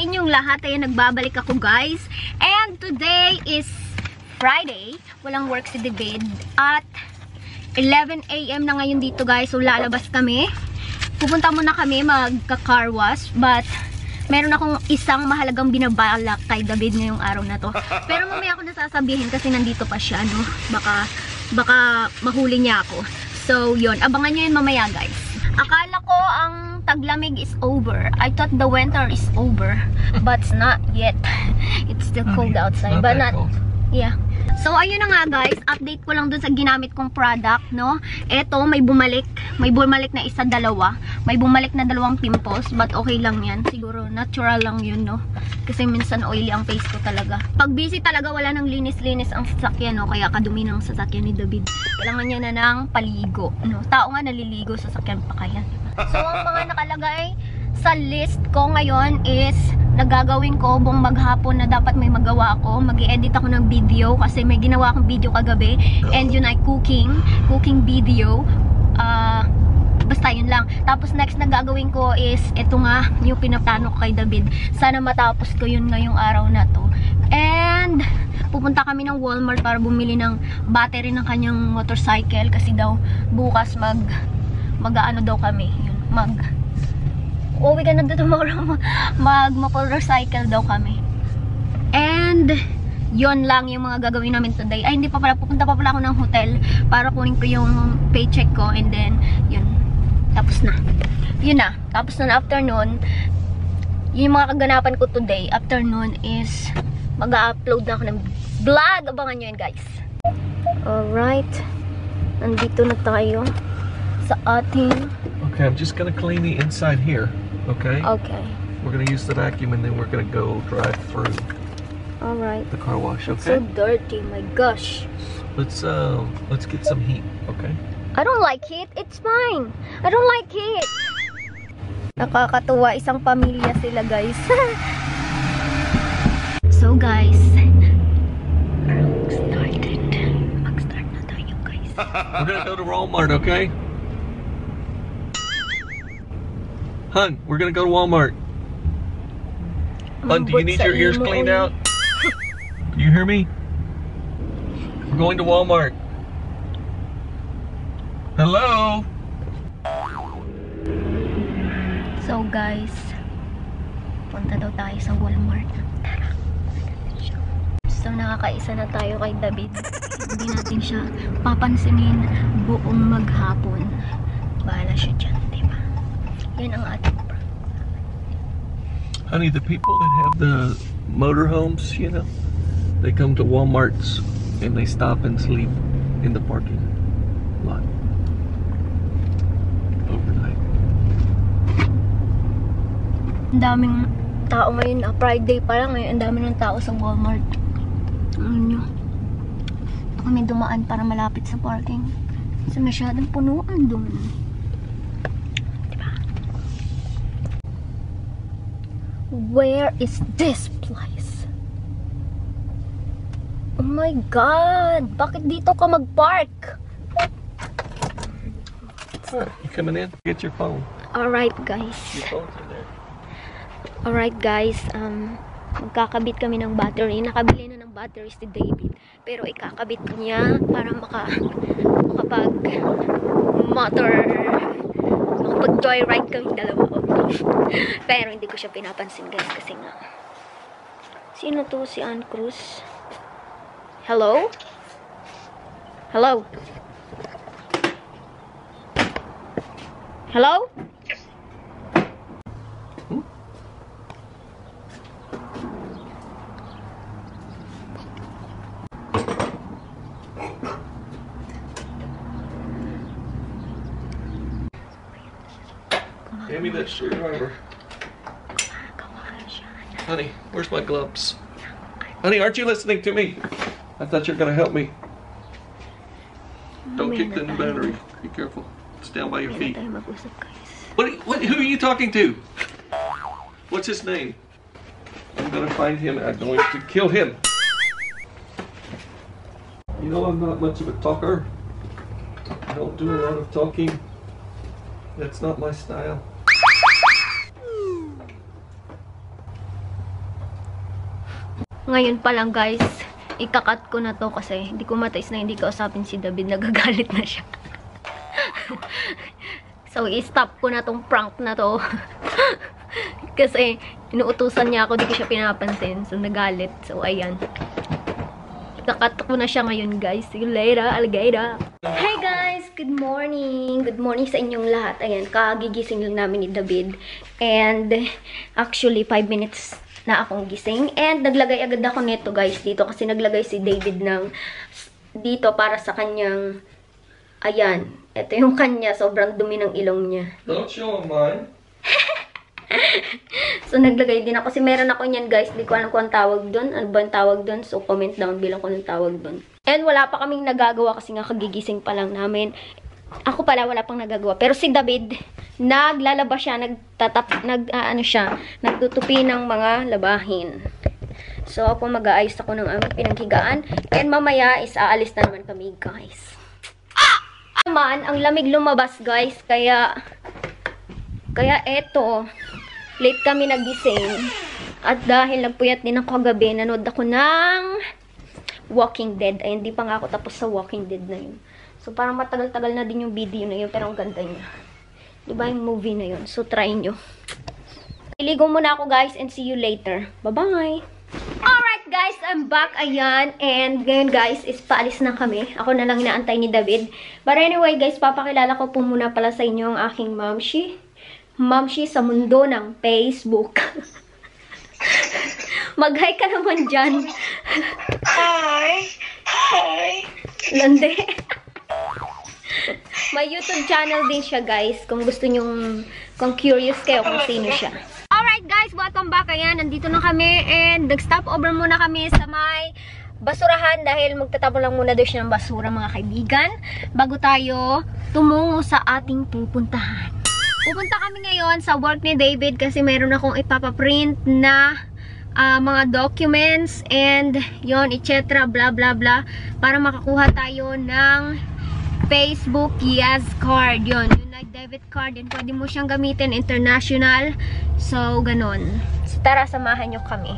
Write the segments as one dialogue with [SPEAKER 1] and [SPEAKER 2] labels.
[SPEAKER 1] inyong lahat. Ay nagbabalik ako guys. And today is Friday. Walang work si David. At 11 AM na ngayon dito guys. So lalabas kami. Pupunta muna kami magka-car wash. But meron akong isang mahalagang binabalak kay David ngayong araw na to. Pero mamaya ako nasasabihin kasi nandito pa siya. No? Baka mahuli niya ako. So yun. Abangan nyo yun mamaya guys. Akala ko ang taglamig is over. I thought the winter is over, but it's not yet. It's still cold outside, but not. Yeah. So ayun na nga guys, update ko lang dun sa ginamit kong product, no? Eto, may bumalik na isa, dalawa. May bumalik na 2 pimples, but okay lang yan. Siguro natural lang yun, no? Kasi minsan oily ang face ko talaga. Pag busy talaga, wala nang linis-linis ang sasakyan, no? Kaya kadumi ng sasakyan ni David. Kailangan niya na ng paligo, no? Tao nga naliligo sa sasakyan pa kaya. So ang mga nakalagay sa list ko ngayon is nagagawin ko buong maghapon na dapat may magawa ako. Mag-i-edit ako ng video kasi may ginawa akong video kagabi. And yun ay cooking video. Basta yun lang. Tapos next na gagawin ko is ito nga yung pinaplano ko kay David. Sana matapos ko yun ngayong araw na to. And pupunta kami ng Walmart para bumili ng battery ng kanyang motorcycle kasi daw bukas mag-ano daw kami. Uwi ka na doon tomorrow. Mag-motorcycle daw kami. And yon lang yung mga gagawin namin today. Ay, hindi pa pala. Pupunta pa pala ako ng hotel para kunin ko yung paycheck ko. And then, yun. Tapos na. Yun na. Tapos na afternoon. Yung mga kaganapan ko today, afternoon is mag-upload na ako ng vlog. Abangan nyo yun, guys. Alright. Nandito na tayo sa ating...
[SPEAKER 2] Okay, I'm just gonna clean the inside here. Okay?
[SPEAKER 1] Okay.
[SPEAKER 2] We're gonna use the vacuum and then we're gonna go drive through
[SPEAKER 1] Alright.
[SPEAKER 2] the car wash,
[SPEAKER 1] It's
[SPEAKER 2] okay?
[SPEAKER 1] so dirty, my gosh.
[SPEAKER 2] Let's get some heat, okay?
[SPEAKER 1] I don't like heat. It's fine. I don't like heat. Nakakatuwa. Isang pamilya sila, guys. So, guys. Mag-start na tayo, guys.
[SPEAKER 2] We're gonna go to Walmart, okay? Hun, we're gonna go to Walmart. Hun, do you need your ears cleaned out? Do you hear me? We're going to Walmart. Hello?
[SPEAKER 1] So guys, punta daw tayo sa Walmart. Tara. So nakakaisa na tayo kay David. Hindi natin siya papansinin buong maghapon. Bahala siya dyan, diba? Yan ang ating problem.
[SPEAKER 2] Honey, the people that have the motorhomes, you know, they come to Walmarts and they stop and sleep in the parking lot overnight.
[SPEAKER 1] Ang daming tao ngayon, Friday pa lang ngayon, ang dami ng tao sa Walmart. Ano nyo? Ito kami dumaan para malapit sa parking. Kasi masyadong punuan doon. Diba? Where is this place? Oh my God! Bakit dito ka mag-park?
[SPEAKER 2] You coming in? Get your phone.
[SPEAKER 1] Alright guys.
[SPEAKER 2] Your phone's in there.
[SPEAKER 1] Alright guys, magkakabit kami ng battery. Nakabili na ng battery si David. Pero ikakabit niya para makapag-joyride kami dalawa. Pero hindi ko siya pinapansin guys kasi nga. Sino to? Si Ann Cruz? Hello? Hello? Hello?
[SPEAKER 2] Hand me that screwdriver. Honey, where's my gloves? Honey, aren't you listening to me? I thought you were gonna help me. Don't kick the new battery. Be careful. It's down by your feet. Who are you talking to? What's his name? I'm gonna find him and I'm going to kill him. You know I'm not much of a talker. I don't do a lot of talking. That's not my style.
[SPEAKER 1] Ngayon pa lang guys, ikakat ko na to kasi hindi ko matais na hindi kausapin si David. Nagagalit na siya. So, i-stop ko na tong prank na to. Kasi, inuutusan niya ako, di ko siya pinapansin. So, nagalit. So, ayan. Ikakat ko na siya ngayon guys. See you later, alligator. Hi guys! Good morning! Good morning sa inyong lahat. Ayan, kagigising lang namin ni David. And, actually, 5 minutes na akong gising. And naglagay agad ako nito guys dito kasi naglagay si David ng dito para sa kanyang ayan. Ito yung kanya. Sobrang dumi ng ilong niya.
[SPEAKER 2] Don't show him mine.
[SPEAKER 1] So naglagay din ako kasi meron ako niyan guys. Hindi ko alam kung ang tawag doon. Ano ba ang tawag doon? So comment down bilang ko ng tawag doon. And wala pa kaming nagagawa kasi nga kagigising pa lang namin. Ako pala wala pang nagagawa. Pero si David, naglalaba siya, nagtutupi ng mga labahin. So, ako mag-aayos ako ng aming pinanghigaan. And mamaya is aalis na naman kami, guys. Naman, ang lamig lumabas, guys. Kaya eto, late kami nagising. At dahil nagpuyat din ako kagabi, nanood ako ng Walking Dead. Ay, hindi pa nga ako tapos sa Walking Dead na yun. So, parang matagal-tagal na din yung video na yun, pero ang ganda niya. Diba yung movie na yun? So, try nyo. Iligo muna ako, guys, and see you later. Bye-bye! Alright, guys, I'm back. Ayan. And ngayon, guys, is paalis na kami. Ako na lang inaantay ni David. But anyway, guys, papakilala ko po muna pala sa inyo ang aking mamshi. Mamshi sa mundo ng Facebook. Mag-hi ka naman dyan.
[SPEAKER 3] Hi! Hi!
[SPEAKER 1] Lande. May YouTube channel din siya, guys. Kung gusto nyong, kung curious kayo kung sino siya. Alright, guys. Welcome back. Ayan, nandito na kami. And nag-stop over muna kami sa may basurahan dahil magtatapon lang muna daw siya ng basura, mga kaibigan. Bago tayo tumungo sa ating pupuntahan. Pupunta kami ngayon sa work ni David kasi meron akong ipapaprint na mga documents and yon, etc. Blah, blah, blah. Para makakuha tayo ng Facebook Yes card. Yon, yung debit card. And pwede mo siyang gamitin international. So, ganon. So, tara, samahan nyo kami.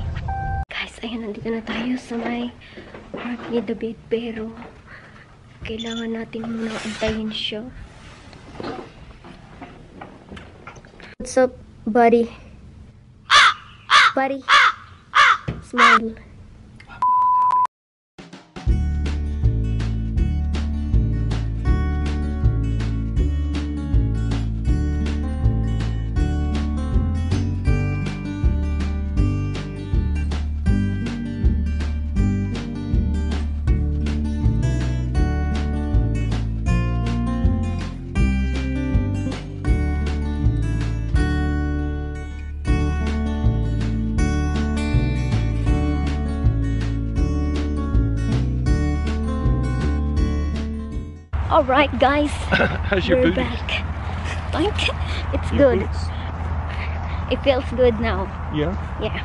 [SPEAKER 1] Guys, ayun, nandito na tayo sa may work ni David. Pero, kailangan natin muna antayin siya. What's up, buddy? Buddy. Smile. Alright, guys.
[SPEAKER 2] How's your
[SPEAKER 1] We're
[SPEAKER 2] booty?
[SPEAKER 1] back. Thank you. It's
[SPEAKER 2] Your
[SPEAKER 1] good.
[SPEAKER 2] boots?
[SPEAKER 1] It feels good now.
[SPEAKER 2] Yeah.
[SPEAKER 1] Yeah.